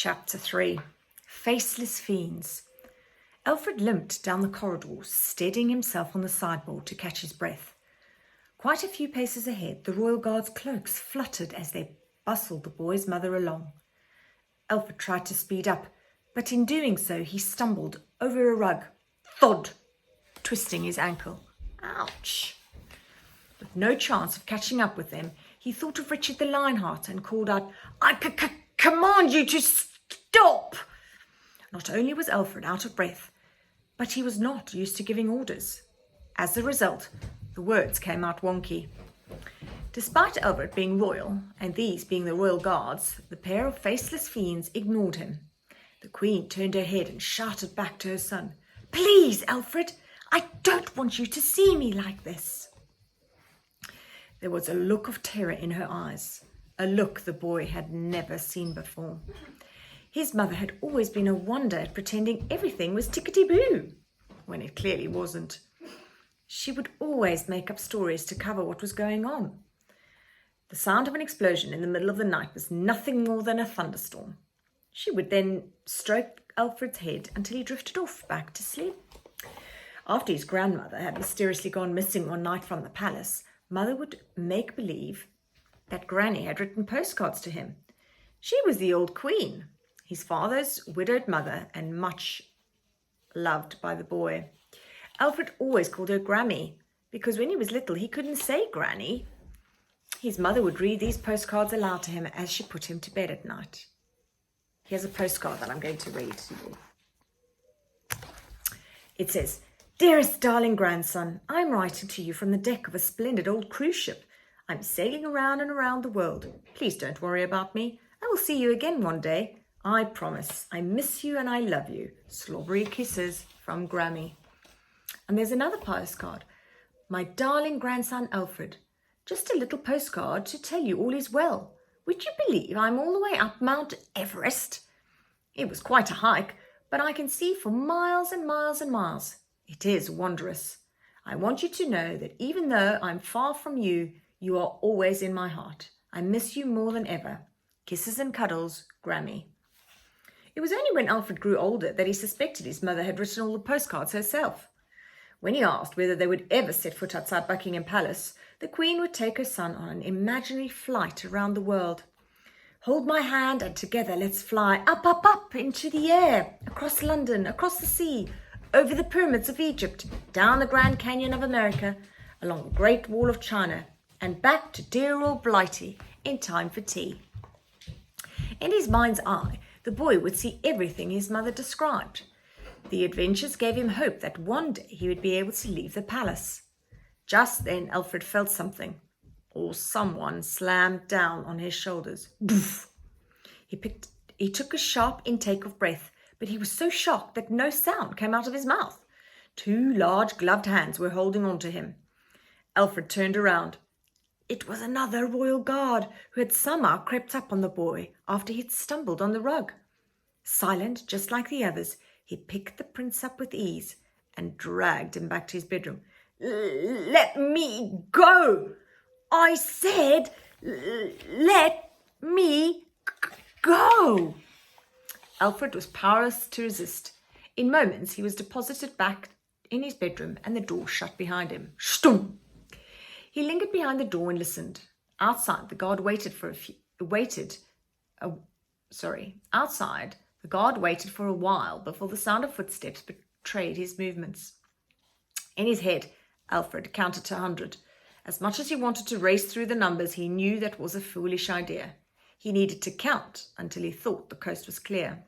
Chapter 3. Faceless Fiends. Alfred limped down the corridor, steadying himself on the sideboard to catch his breath. Quite a few paces ahead, the Royal Guard's cloaks fluttered as they bustled the boy's mother along. Alfred tried to speed up, but in doing so he stumbled over a rug, thud, twisting his ankle. Ouch! With no chance of catching up with them, he thought of Richard the Lionheart and called out, "I command you to stop!" Not only was Alfred out of breath, but he was not used to giving orders. As a result, the words came out wonky. Despite Alfred being royal, and these being the Royal Guards, the pair of faceless fiends ignored him. The Queen turned her head and shouted back to her son, "Please, Alfred, I don't want you to see me like this." There was a look of terror in her eyes, a look the boy had never seen before. His mother had always been a wonder at pretending everything was tickety-boo, when it clearly wasn't. She would always make up stories to cover what was going on. The sound of an explosion in the middle of the night was nothing more than a thunderstorm. She would then stroke Alfred's head until he drifted off back to sleep. After his grandmother had mysteriously gone missing one night from the palace, Mother would make believe that Granny had written postcards to him. She was the old Queen, his father's widowed mother, and much loved by the boy. Alfred always called her Grammy, because when he was little he couldn't say Granny. His mother would read these postcards aloud to him as she put him to bed at night. Here's a postcard that I'm going to read to you. It says, "Dearest darling grandson, I'm writing to you from the deck of a splendid old cruise ship. I'm sailing around and around the world. Please don't worry about me. I will see you again one day. I promise. I miss you and I love you. Slobbery kisses from Grammy." And there's another postcard. "My darling grandson Alfred, just a little postcard to tell you all is well. Would you believe I'm all the way up Mount Everest? It was quite a hike, but I can see for miles and miles and miles. It is wondrous. I want you to know that even though I'm far from you, you are always in my heart. I miss you more than ever. Kisses and cuddles, Grammy." It was only when Alfred grew older that he suspected his mother had written all the postcards herself. When he asked whether they would ever set foot outside Buckingham Palace, the Queen would take her son on an imaginary flight around the world. "Hold my hand and together let's fly up, up, up into the air, across London, across the sea, over the pyramids of Egypt, down the Grand Canyon of America, along the Great Wall of China, and back to dear old Blighty in time for tea." In his mind's eye, the boy would see everything his mother described. The adventures gave him hope that one day he would be able to leave the palace. Just then Alfred felt something, or someone, slammed down on his shoulders. Doof! He took a sharp intake of breath, but he was so shocked that no sound came out of his mouth. Two large gloved hands were holding on to him. Alfred turned around. It was another royal guard who had somehow crept up on the boy after he'd stumbled on the rug. Silent, just like the others, he picked the prince up with ease and dragged him back to his bedroom. "Let me go! I said, let me go!" Alfred was powerless to resist. In moments, he was deposited back in his bedroom and the door shut behind him. Stum! He lingered behind the door and listened. Outside, the guard waited for a while before the sound of footsteps betrayed his movements. In his head, Alfred counted to 100. As much as he wanted to race through the numbers, he knew that was a foolish idea. He needed to count until he thought the coast was clear.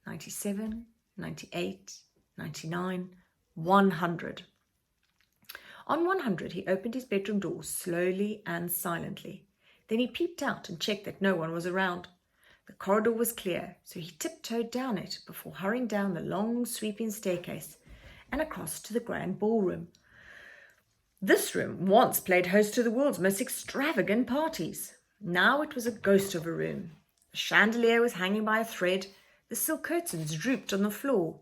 97, 98, 99, 100. On 100, he opened his bedroom door slowly and silently. Then he peeped out and checked that no one was around. The corridor was clear, so he tiptoed down it before hurrying down the long, sweeping staircase and across to the grand ballroom. This room once played host to the world's most extravagant parties. Now it was a ghost of a room. The chandelier was hanging by a thread, the silk curtains drooped on the floor,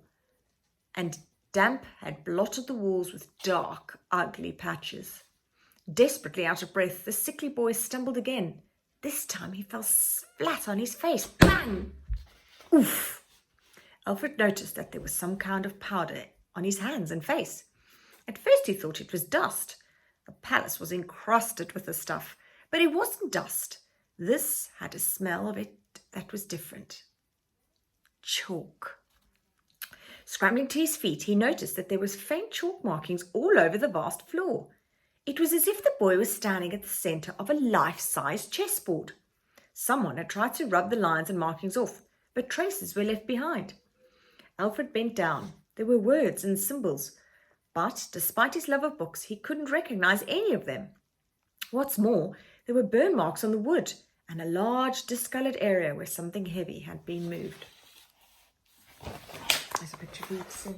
and damp had blotted the walls with dark, ugly patches. Desperately out of breath, the sickly boy stumbled again. This time he fell flat on his face. Bang! Oof! Alfred noticed that there was some kind of powder on his hands and face. At first he thought it was dust. The palace was encrusted with the stuff, but it wasn't dust. This had a smell of it that was different. Chalk. Scrambling to his feet, he noticed that there was faint chalk markings all over the vast floor. It was as if the boy was standing at the centre of a life-size chessboard. Someone had tried to rub the lines and markings off, but traces were left behind. Alfred bent down. There were words and symbols, but despite his love of books, he couldn't recognize any of them. What's more, there were burn marks on the wood and a large discoloured area where something heavy had been moved. There's a picture for you to see.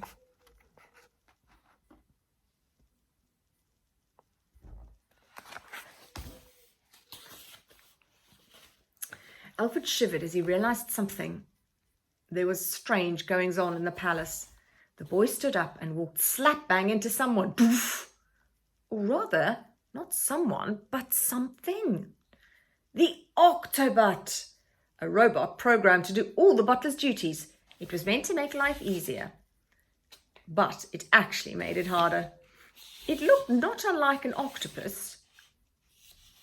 Alfred shivered as he realised something. There was strange goings-on in the palace. The boy stood up and walked slap-bang into someone. Doof! Or rather, not someone, but something. The Octobot! A robot programmed to do all the butler's duties. It was meant to make life easier, but it actually made it harder. It looked not unlike an octopus,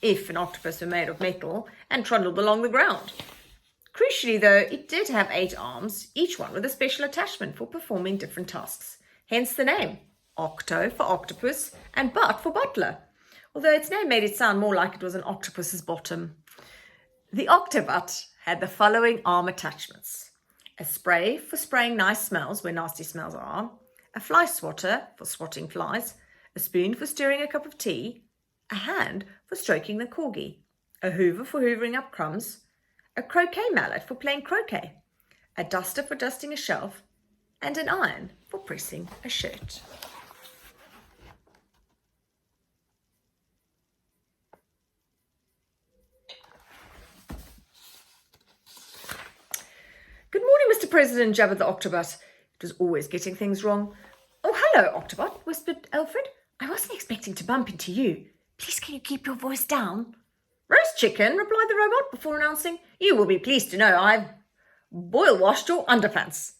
if an octopus were made of metal and trundled along the ground. Crucially, though, it did have 8 arms, each one with a special attachment for performing different tasks. Hence the name, Octo for octopus and Butt for butler, although its name made it sound more like it was an octopus's bottom. The Octobot had the following arm attachments. A spray for spraying nice smells where nasty smells are, a fly swatter for swatting flies, a spoon for stirring a cup of tea, a hand for stroking the corgi, a hoover for hoovering up crumbs, a croquet mallet for playing croquet, a duster for dusting a shelf, and an iron for pressing a shirt. Good morning, Mr. President, jabbered the Octobot. It was always getting things wrong. Oh, hello, Octobot, whispered Alfred. I wasn't expecting to bump into you. Please, can you keep your voice down? Roast chicken, replied the robot before announcing. You will be pleased to know I've boil-washed your underpants.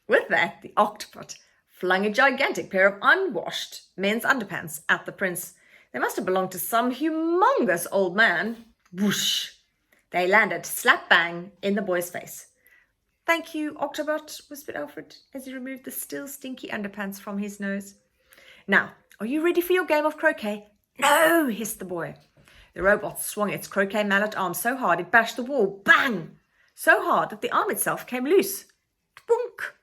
With that, the Octobot flung a gigantic pair of unwashed men's underpants at the prince. They must have belonged to some humongous old man. Whoosh! They landed slap-bang in the boy's face. Thank you, Octobot, whispered Alfred as he removed the still stinky underpants from his nose. Now, are you ready for your game of croquet? No, hissed the boy. The robot swung its croquet mallet arm so hard it bashed the wall. Bang! So hard that the arm itself came loose. Boonk!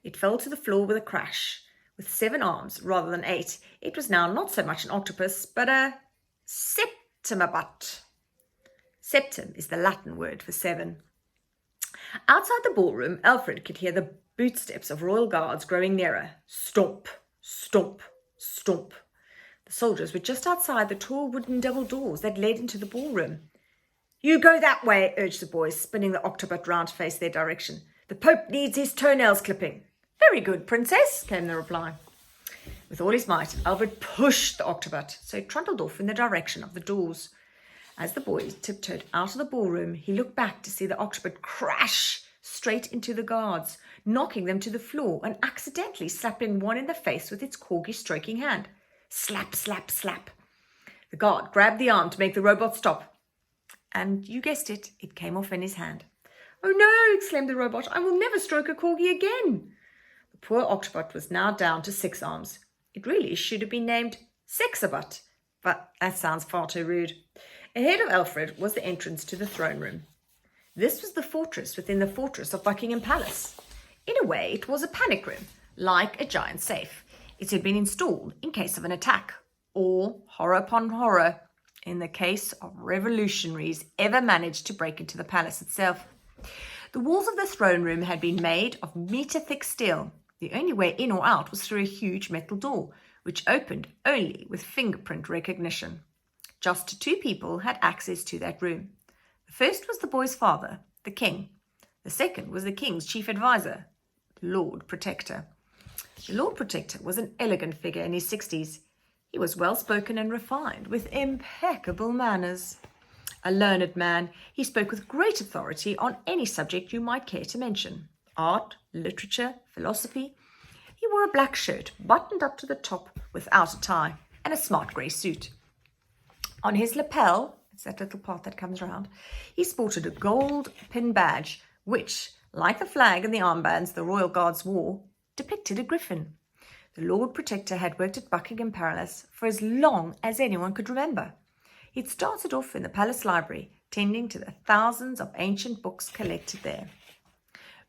It fell to the floor with a crash. With 7 arms rather than 8, it was now not so much an octopus, but a septimabot. Septim is the Latin word for 7. Outside the ballroom, Alfred could hear the bootsteps of royal guards growing nearer. Stomp, stomp, stomp. The soldiers were just outside the tall wooden double doors that led into the ballroom. You go that way, urged the boy, spinning the Octobot round to face their direction. The Pope needs his toenails clipping. Very good, princess, came the reply. With all his might, Alfred pushed the Octobot, so it trundled off in the direction of the doors. As the boy tiptoed out of the ballroom, he looked back to see the Octobot crash straight into the guards, knocking them to the floor and accidentally slapping one in the face with its corgi-stroking hand. Slap, slap, slap. The guard grabbed the arm to make the robot stop. And you guessed it, it came off in his hand. Oh no, exclaimed the robot, I will never stroke a corgi again. The poor Octobot was now down to 6 arms. It really should have been named Sexabot, but that sounds far too rude. Ahead of Alfred was the entrance to the throne room. This was the fortress within the fortress of Buckingham Palace. In a way, it was a panic room, like a giant safe. It had been installed in case of an attack, or, horror upon horror, in the case of revolutionaries ever managed to break into the palace itself. The walls of the throne room had been made of metre-thick steel. The only way in or out was through a huge metal door, which opened only with fingerprint recognition. Just 2 people had access to that room. The first was the boy's father, the king. The second was the king's chief advisor, Lord Protector. The Lord Protector was an elegant figure in his 60s. He was well-spoken and refined, with impeccable manners. A learned man, he spoke with great authority on any subject you might care to mention. Art, literature, philosophy. He wore a black shirt, buttoned up to the top without a tie, and a smart grey suit. On his lapel, it's that little part that comes around, he sported a gold pin badge, which, like the flag and the armbands the royal guards wore, depicted a griffin. The Lord Protector had worked at Buckingham Palace for as long as anyone could remember. He'd started off in the palace library, tending to the thousands of ancient books collected there.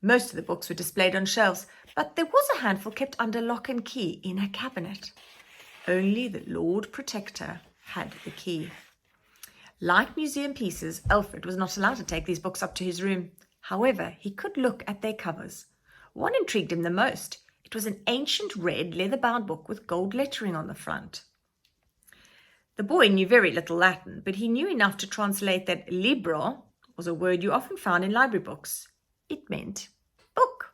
Most of the books were displayed on shelves, but there was a handful kept under lock and key in a cabinet. Only the Lord Protector had the key. Like museum pieces, Alfred was not allowed to take these books up to his room. However, he could look at their covers. One intrigued him the most. It was an ancient red leather-bound book with gold lettering on the front. The boy knew very little Latin, but he knew enough to translate that Libre was a word you often found in library books. It meant book.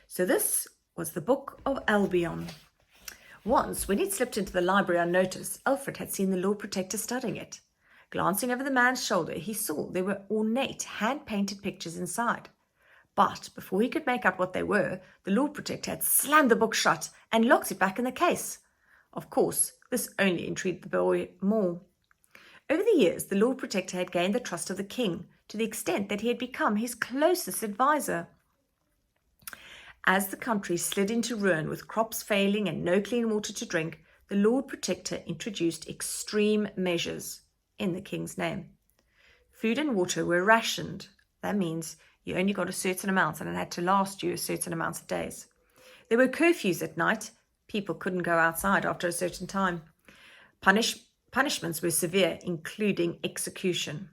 So this was the Book of Albion. Once, when he'd slipped into the library unnoticed, Alfred had seen the Lord Protector studying it. Glancing over the man's shoulder, he saw there were ornate, hand-painted pictures inside. But before he could make out what they were, the Lord Protector had slammed the book shut and locked it back in the case. Of course, this only intrigued the boy more. Over the years, the Lord Protector had gained the trust of the king, to the extent that he had become his closest advisor. As the country slid into ruin with crops failing and no clean water to drink, the Lord Protector introduced extreme measures in the king's name. Food and water were rationed. That means you only got a certain amount and it had to last you a certain amount of days. There were curfews at night. People couldn't go outside after a certain time. Punishments were severe, including execution.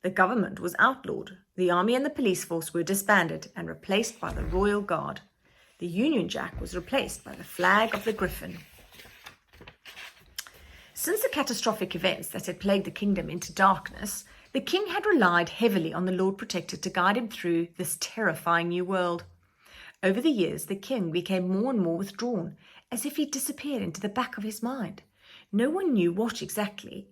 The government was outlawed. The army and the police force were disbanded and replaced by the Royal Guard. The Union Jack was replaced by the flag of the Griffin. Since the catastrophic events that had plagued the kingdom into darkness, the king had relied heavily on the Lord Protector to guide him through this terrifying new world. Over the years, the king became more and more withdrawn, as if he'd disappeared into the back of his mind. No one knew why exactly,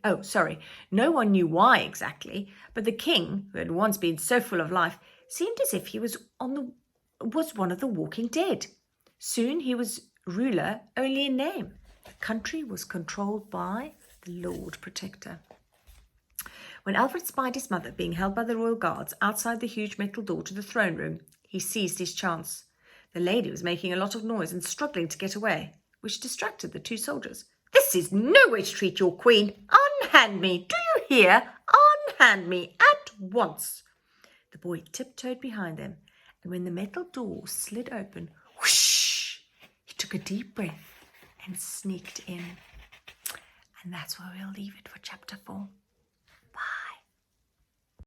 but the king, who had once been so full of life, seemed as if he was one of the walking dead. Soon he was ruler only in name. The country was controlled by the Lord Protector. When Alfred spied his mother being held by the royal guards outside the huge metal door to the throne room, he seized his chance. The lady was making a lot of noise and struggling to get away, which distracted the two soldiers. "This is no way to treat your queen. Unhand me, do you hear? Unhand me at once." The boy tiptoed behind them, and when the metal door slid open, whoosh, he took a deep breath and sneaked in. And that's where we'll leave it for chapter 4.